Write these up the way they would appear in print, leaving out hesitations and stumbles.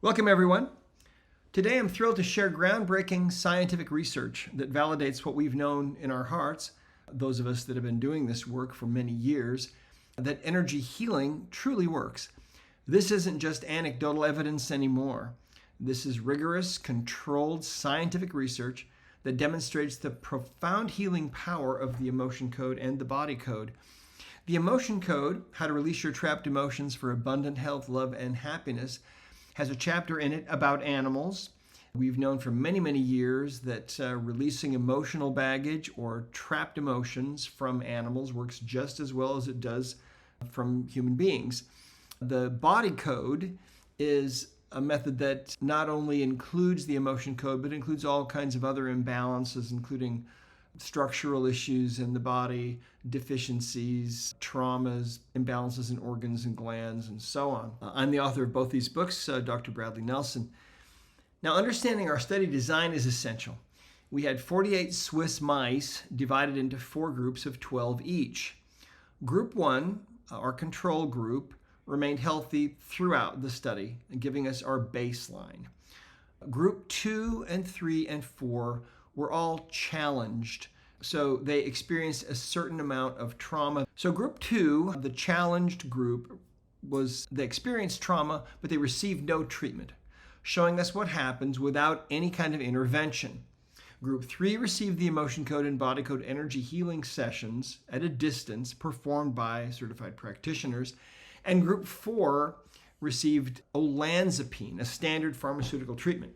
Welcome, everyone. Today, I'm thrilled to share groundbreaking scientific research that validates what we've known in our hearts, those of us that have been doing this work for many years, that energy healing truly works. This isn't just anecdotal evidence anymore. This is rigorous, controlled scientific research that demonstrates the profound healing power of the emotion code and the body code. The emotion code, How to Release Your Trapped Emotions for Abundant Health, Love, and Happiness, has a chapter in it about animals. We've known for many, many years that releasing emotional baggage or trapped emotions from animals works just as well as it does from human beings. The body code is a method that not only includes the emotion code, but includes all kinds of other imbalances, including structural issues in the body, deficiencies, traumas, imbalances in organs and glands, and so on. I'm the author of both these books, Dr. Bradley Nelson. Now, understanding our study design is essential. We had 48 Swiss mice divided into 4 groups of 12 each. Group 1, our control group, remained healthy throughout the study, giving us our baseline. Group 2 and 3 and 4 were all challenged, so they experienced a certain amount of trauma. So group 2, the challenged group, they experienced trauma, but they received no treatment, showing us what happens without any kind of intervention. Group 3 received the emotion code and body code energy healing sessions at a distance performed by certified practitioners, and group 4 received olanzapine, a standard pharmaceutical treatment.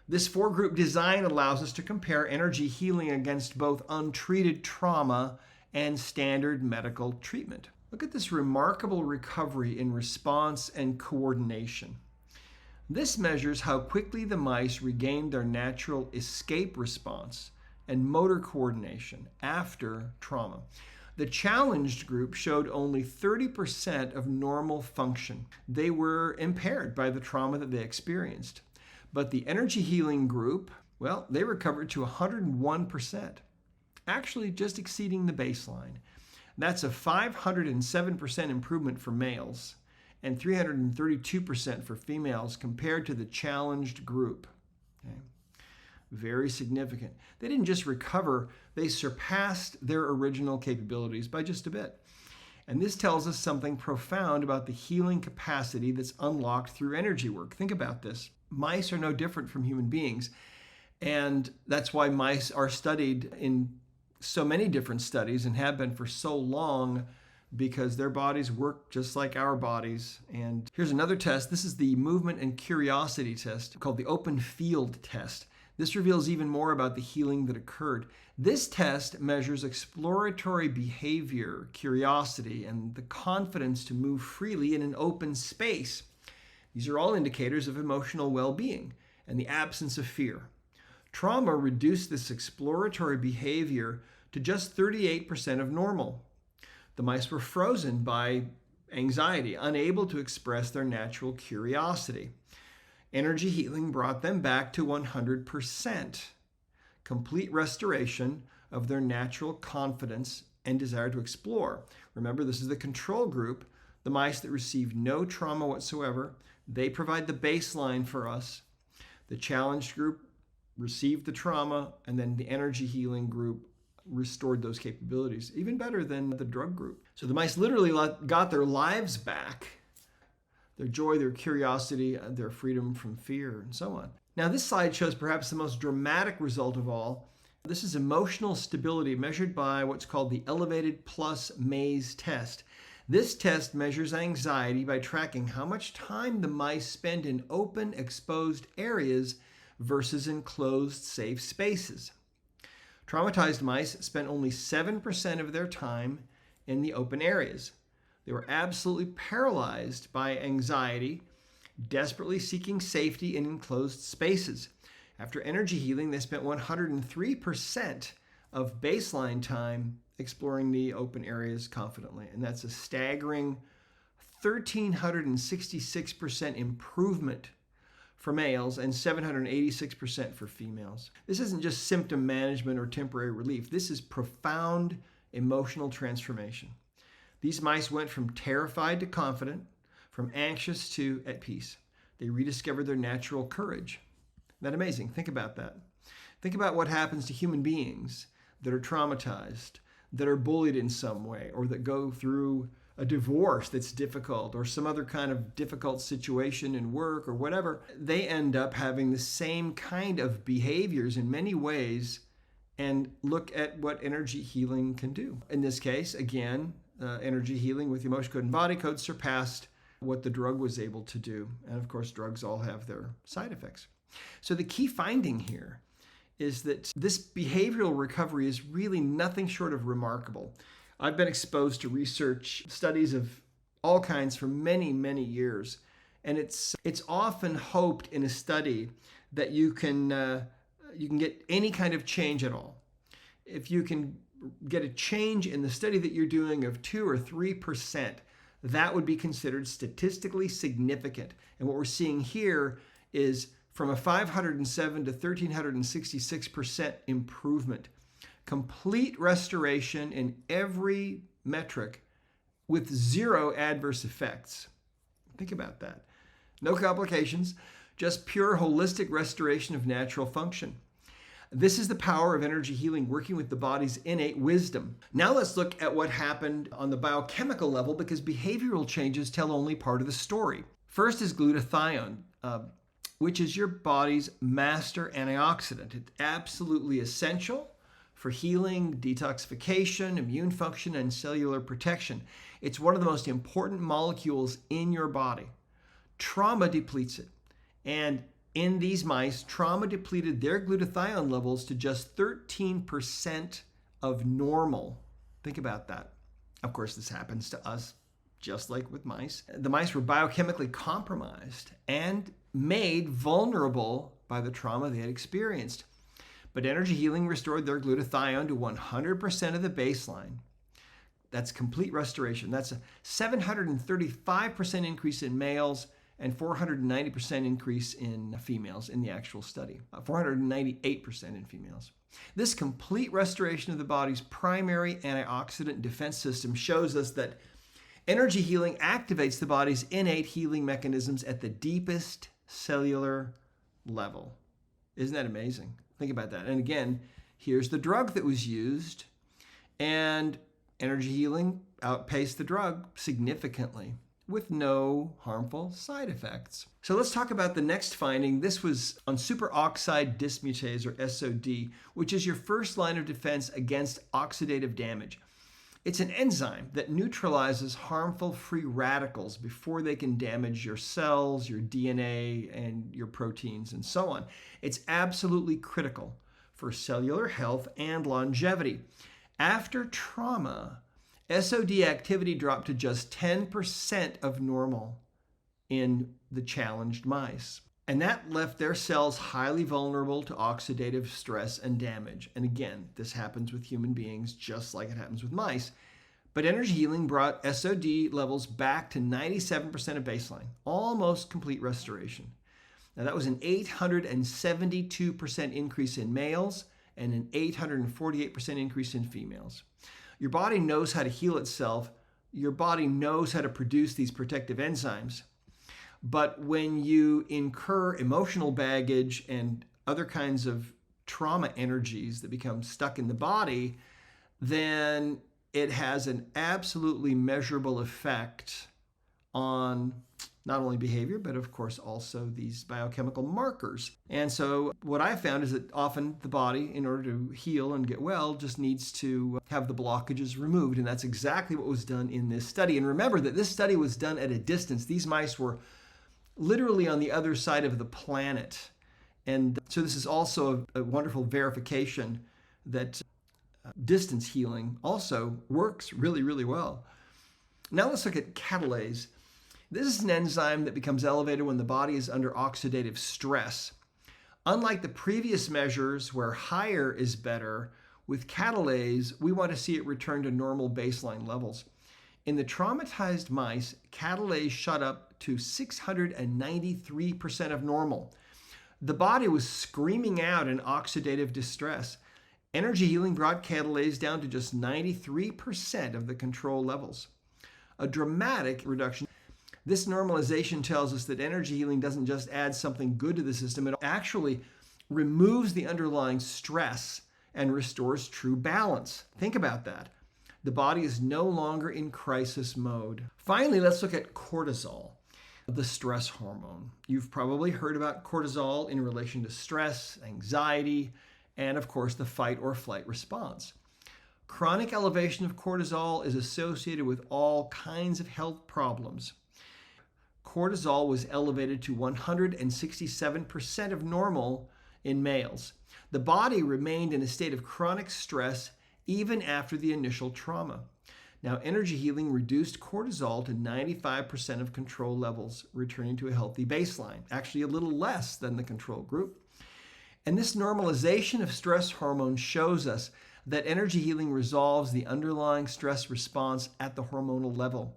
This 4-group design allows us to compare energy healing against both untreated trauma and standard medical treatment. Look at this remarkable recovery in response and coordination. This measures how quickly the mice regained their natural escape response and motor coordination after trauma. The challenged group showed only 30% of normal function. They were impaired by the trauma that they experienced. But the energy healing group, well, they recovered to 101%, actually just exceeding the baseline. That's a 507% improvement for males and 332% for females compared to the challenged group. Okay. Very significant. They didn't just recover, they surpassed their original capabilities by just a bit. And this tells us something profound about the healing capacity that's unlocked through energy work. Think about this. Mice are no different from human beings, and that's why mice are studied in so many different studies and have been for so long, because their bodies work just like our bodies. And here's another test. This is the movement and curiosity test called the open field test. This reveals even more about the healing that occurred. This test measures exploratory behavior, curiosity, and the confidence to move freely in an open space. These are all indicators of emotional well-being and the absence of fear. Trauma reduced this exploratory behavior to just 38% of normal. The mice were frozen by anxiety, unable to express their natural curiosity. Energy healing brought them back to 100%, complete restoration of their natural confidence and desire to explore. Remember, this is the control group, the mice that received no trauma whatsoever. They provide the baseline for us. The challenged group received the trauma, and then the energy healing group restored those capabilities, even better than the drug group. So the mice literally got their lives back, their joy, their curiosity, their freedom from fear, and so on. Now, this slide shows perhaps the most dramatic result of all. This is emotional stability measured by what's called the Elevated Plus Maze test. This test measures anxiety by tracking how much time the mice spend in open, exposed areas versus enclosed, safe spaces. Traumatized mice spent only 7% of their time in the open areas. They were absolutely paralyzed by anxiety, desperately seeking safety in enclosed spaces. After energy healing, they spent 103% of baseline time exploring the open areas confidently. And that's a staggering 1,366% improvement for males and 786% for females. This isn't just symptom management or temporary relief. This is profound emotional transformation. These mice went from terrified to confident, from anxious to at peace. They rediscover their natural courage. Isn't that amazing? Think about that. Think about what happens to human beings that are traumatized, that are bullied in some way, or that go through a divorce that's difficult, or some other kind of difficult situation in work or whatever. They end up having the same kind of behaviors in many ways. And look at what energy healing can do. In this case, again, energy healing with emotion code and body code surpassed what the drug was able to do. And of course, drugs all have their side effects. So the key finding here is that this behavioral recovery is really nothing short of remarkable. I've been exposed to research studies of all kinds for many, many years. And it's often hoped in a study that you can get any kind of change at all. If you can get a change in the study that you're doing of 2 or 3%, that would be considered statistically significant. And what we're seeing here is from a 507 to 1,366% improvement. Complete restoration in every metric with 0 adverse effects. Think about that. No complications, just pure holistic restoration of natural function. This is the power of energy healing working with the body's innate wisdom. Now let's look at what happened on the biochemical level, because behavioral changes tell only part of the story. First is glutathione, which is your body's master antioxidant. It's absolutely essential for healing, detoxification, immune function, and cellular protection. It's one of the most important molecules in your body. Trauma depletes it. And in these mice, trauma depleted their glutathione levels to just 13% of normal. Think about that. Of course, this happens to us just like with mice. The mice were biochemically compromised and made vulnerable by the trauma they had experienced. But energy healing restored their glutathione to 100% of the baseline. That's complete restoration. That's a 735% increase in males and 490% increase in females in the actual study. 498% in females. This complete restoration of the body's primary antioxidant defense system shows us that energy healing activates the body's innate healing mechanisms at the deepest cellular level. Isn't that amazing? Think about that. And again, here's the drug that was used, and energy healing outpaced the drug significantly with no harmful side effects. So let's talk about the next finding. This was on superoxide dismutase, or SOD, which is your first line of defense against oxidative damage. It's an enzyme that neutralizes harmful free radicals before they can damage your cells, your DNA, and your proteins, and so on. It's absolutely critical for cellular health and longevity. After trauma, SOD activity dropped to just 10% of normal in the challenged mice. And that left their cells highly vulnerable to oxidative stress and damage. And again, this happens with human beings just like it happens with mice. But energy healing brought SOD levels back to 97% of baseline, almost complete restoration. Now that was an 872% increase in males and an 848% increase in females. Your body knows how to heal itself. Your body knows how to produce these protective enzymes. But when you incur emotional baggage and other kinds of trauma energies that become stuck in the body, then it has an absolutely measurable effect on not only behavior, but of course also these biochemical markers. And so what I found is that often the body, in order to heal and get well, just needs to have the blockages removed. And that's exactly what was done in this study. And remember that this study was done at a distance. These mice were literally on the other side of the planet. And so this is also a wonderful verification that distance healing also works really, really well. Now let's look at catalase. This is an enzyme that becomes elevated when the body is under oxidative stress. Unlike the previous measures where higher is better, with catalase, we want to see it return to normal baseline levels. In the traumatized mice, catalase shot up to 693% of normal. The body was screaming out in oxidative distress. Energy healing brought catalase down to just 93% of the control levels. A dramatic reduction. This normalization tells us that energy healing doesn't just add something good to the system, it actually removes the underlying stress and restores true balance. Think about that. The body is no longer in crisis mode. Finally, let's look at cortisol, the stress hormone. You've probably heard about cortisol in relation to stress, anxiety, and of course the fight or flight response. Chronic elevation of cortisol is associated with all kinds of health problems. Cortisol was elevated to 167% of normal in males. The body remained in a state of chronic stress even after the initial trauma. Now, energy healing reduced cortisol to 95% of control levels, returning to a healthy baseline, actually a little less than the control group. And this normalization of stress hormones shows us that energy healing resolves the underlying stress response at the hormonal level.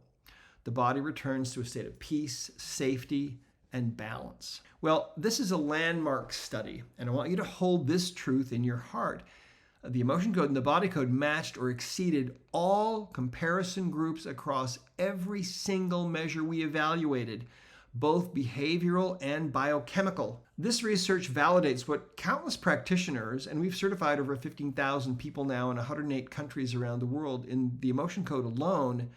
The body returns to a state of peace, safety, and balance. Well, this is a landmark study, and I want you to hold this truth in your heart. The emotion code and the body code matched or exceeded all comparison groups across every single measure we evaluated, both behavioral and biochemical. This research validates what countless practitioners, and we've certified over 15,000 people now in 108 countries around the world in the emotion code alone,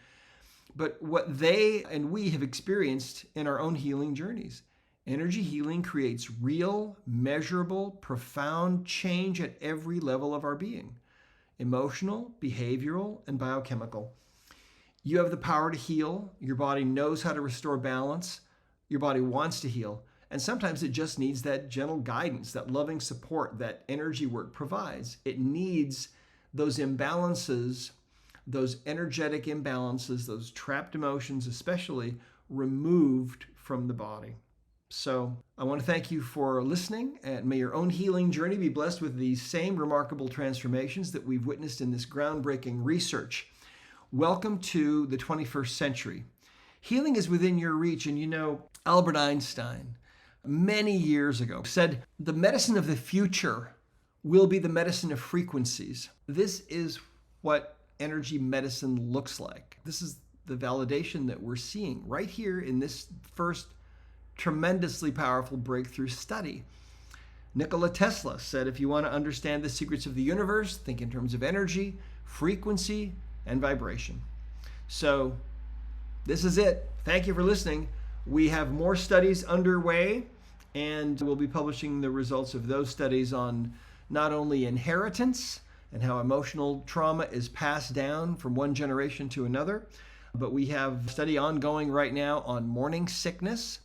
but what they and we have experienced in our own healing journeys. Energy healing creates real, measurable, profound change at every level of our being: emotional, behavioral, and biochemical. You have the power to heal. Your body knows how to restore balance. Your body wants to heal. And sometimes it just needs that gentle guidance, that loving support that energy work provides. It needs those imbalances, those energetic imbalances, those trapped emotions especially, removed from the body. So I want to thank you for listening, and may your own healing journey be blessed with these same remarkable transformations that we've witnessed in this groundbreaking research. Welcome to the 21st century. Healing is within your reach, and you know, Albert Einstein, many years ago, said the medicine of the future will be the medicine of frequencies. This is what energy medicine looks like. This is the validation that we're seeing right here in this first tremendously powerful breakthrough study. Nikola Tesla said, if you want to understand the secrets of the universe, think in terms of energy, frequency, and vibration. So this is it. Thank you for listening. We have more studies underway, and we'll be publishing the results of those studies on not only inheritance and how emotional trauma is passed down from one generation to another, but we have a study ongoing right now on morning sickness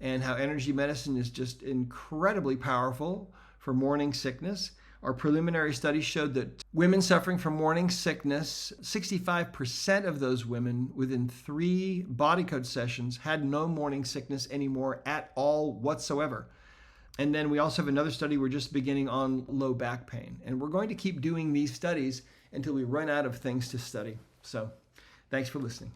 and how energy medicine is just incredibly powerful for morning sickness. Our preliminary study showed that women suffering from morning sickness, 65% of those women within 3 body code sessions had no morning sickness anymore at all whatsoever. And then we also have another study we're just beginning on low back pain. And we're going to keep doing these studies until we run out of things to study. So thanks for listening.